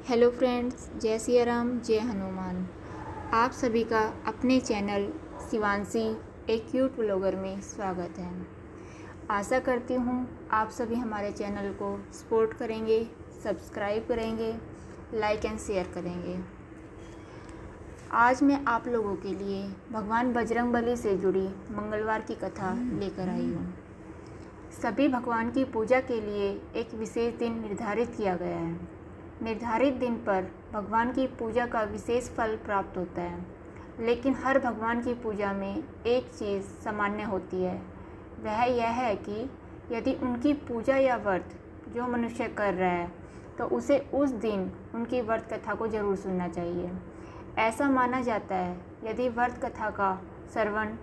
Hello friends, जय सिया राम, जय हनुमान। आप सभी का अपने चैनल शिवांशी एक क्यूट ब्लॉगर में स्वागत है। आशा करती हूँ आप सभी हमारे चैनल को सपोर्ट करेंगे, सब्सक्राइब करेंगे, लाइक एंड शेयर करेंगे। आज मैं आप लोगों के लिए भगवान बजरंगबली से जुड़ी मंगलवार की कथा लेकर आई हूँ। सभी भगवान की पूजा के लिए एक विशेष दिन निर्धारित किया गया है। निर्धारित दिन पर भगवान की पूजा का विशेष फल प्राप्त होता है, लेकिन हर भगवान की पूजा में एक चीज़ सामान्य होती है। वह यह है कि यदि उनकी पूजा या व्रत जो मनुष्य कर रहा है तो उसे उस दिन उनकी व्रत कथा को जरूर सुनना चाहिए। ऐसा माना जाता है यदि व्रत कथा का श्रवण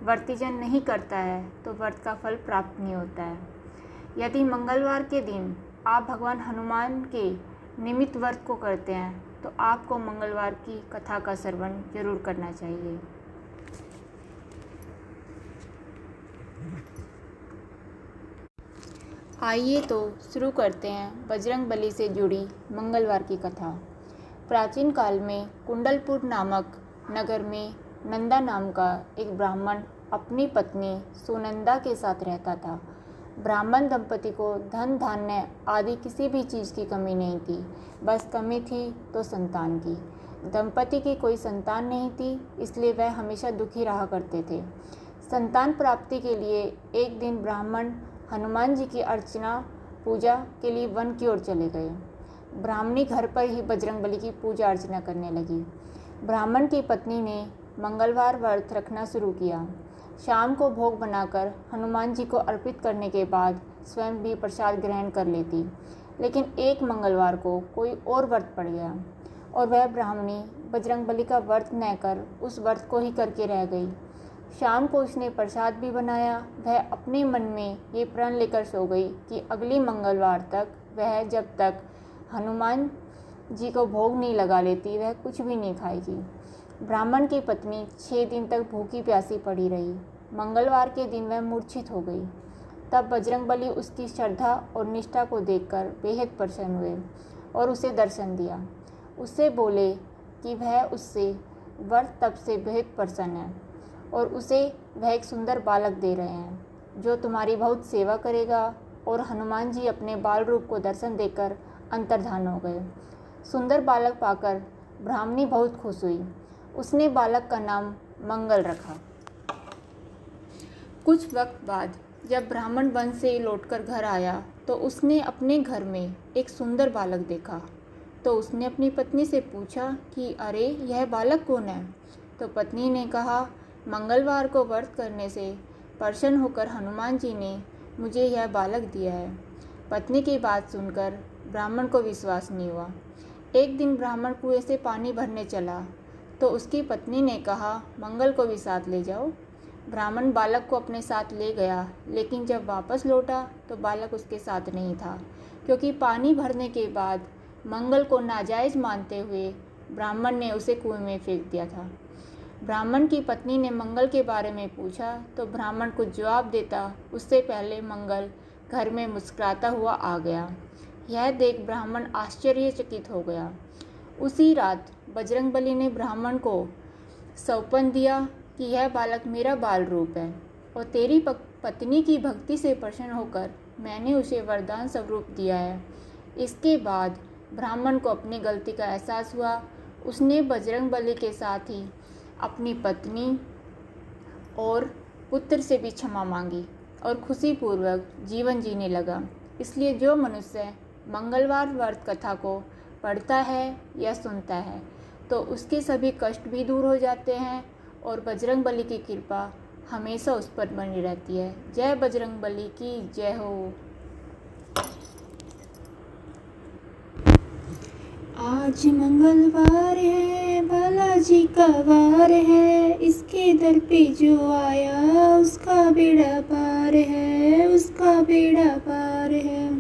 व्रतीजन नहीं करता है तो व्रत का फल प्राप्त नहीं होता है। यदि मंगलवार के दिन आप भगवान हनुमान के निमित्त व्रत को करते हैं तो आपको मंगलवार की कथा का श्रवण जरूर करना चाहिए। आइए तो शुरू करते हैं बजरंगबली से जुड़ी मंगलवार की कथा। प्राचीन काल में कुंडलपुर नामक नगर में नंदा नाम का एक ब्राह्मण अपनी पत्नी सुनंदा के साथ रहता था। ब्राह्मण दंपति को धन धान्य आदि किसी भी चीज़ की कमी नहीं थी, बस कमी थी तो संतान की। दंपति की कोई संतान नहीं थी, इसलिए वह हमेशा दुखी रहा करते थे। संतान प्राप्ति के लिए एक दिन ब्राह्मण हनुमान जी की अर्चना पूजा के लिए वन की ओर चले गए। ब्राह्मणी घर पर ही बजरंगबली की पूजा अर्चना करने लगी। ब्राह्मण की पत्नी ने मंगलवार व्रत रखना शुरू किया। शाम को भोग बनाकर हनुमान जी को अर्पित करने के बाद स्वयं भी प्रसाद ग्रहण कर लेती, लेकिन एक मंगलवार को कोई और व्रत पड़ गया और वह ब्राह्मणी बजरंगबली का व्रत न कर उस व्रत को ही करके रह गई। शाम को उसने प्रसाद भी बनाया। वह अपने मन में ये प्रण लेकर सो गई कि अगली मंगलवार तक वह जब तक हनुमान जी को भोग नहीं लगा लेती वह कुछ भी नहीं खाएगी। ब्राह्मण की पत्नी 6 दिन तक भूखी प्यासी पड़ी रही। मंगलवार के दिन वह मूर्छित हो गई। तब बजरंगबली उसकी श्रद्धा और निष्ठा को देखकर बेहद प्रसन्न हुए और उसे दर्शन दिया। उससे बोले कि वह उससे व्रत तप से बेहद प्रसन्न है और उसे वह एक सुंदर बालक दे रहे हैं जो तुम्हारी बहुत सेवा करेगा। और हनुमान जी अपने बाल रूप को दर्शन देकर अंतर्धान हो गए। सुंदर बालक पाकर ब्राह्मणी बहुत खुश हुई। उसने बालक का नाम मंगल रखा। कुछ वक्त बाद जब ब्राह्मण वन से लौटकर घर आया तो उसने अपने घर में एक सुंदर बालक देखा। तो उसने अपनी पत्नी से पूछा कि अरे यह बालक कौन है। तो पत्नी ने कहा, मंगलवार को व्रत करने से प्रसन्न होकर हनुमान जी ने मुझे यह बालक दिया है। पत्नी की बात सुनकर ब्राह्मण को विश्वास नहीं हुआ। एक दिन ब्राह्मण कुएं से पानी भरने चला तो उसकी पत्नी ने कहा, मंगल को भी साथ ले जाओ। ब्राह्मण बालक को अपने साथ ले गया, लेकिन जब वापस लौटा तो बालक उसके साथ नहीं था, क्योंकि पानी भरने के बाद मंगल को नाजायज़ मानते हुए ब्राह्मण ने उसे कुएं में फेंक दिया था। ब्राह्मण की पत्नी ने मंगल के बारे में पूछा तो ब्राह्मण कुछ जवाब देता उससे पहले मंगल घर में मुस्कुराता हुआ आ गया। यह देख ब्राह्मण आश्चर्यचकित हो गया। उसी रात बजरंगबली ने ब्राह्मण को सौंपन दिया कि यह बालक मेरा बाल रूप है और तेरी पत्नी की भक्ति से प्रसन्न होकर मैंने उसे वरदान स्वरूप दिया है। इसके बाद ब्राह्मण को अपनी गलती का एहसास हुआ। उसने बजरंगबली के साथ ही अपनी पत्नी और पुत्र से भी क्षमा मांगी और खुशीपूर्वक जीवन जीने लगा। इसलिए जो मनुष्य मंगलवार व्रत कथा को पढ़ता है या सुनता है तो उसके सभी कष्ट भी दूर हो जाते हैं और बजरंगबली की कृपा हमेशा उस पर बनी रहती है। जय बजरंगबली की जय हो। आज मंगलवार है, बालाजी का वार है, इसके दर पे जो आया उसका बेड़ा पार है, उसका बेड़ा पार है।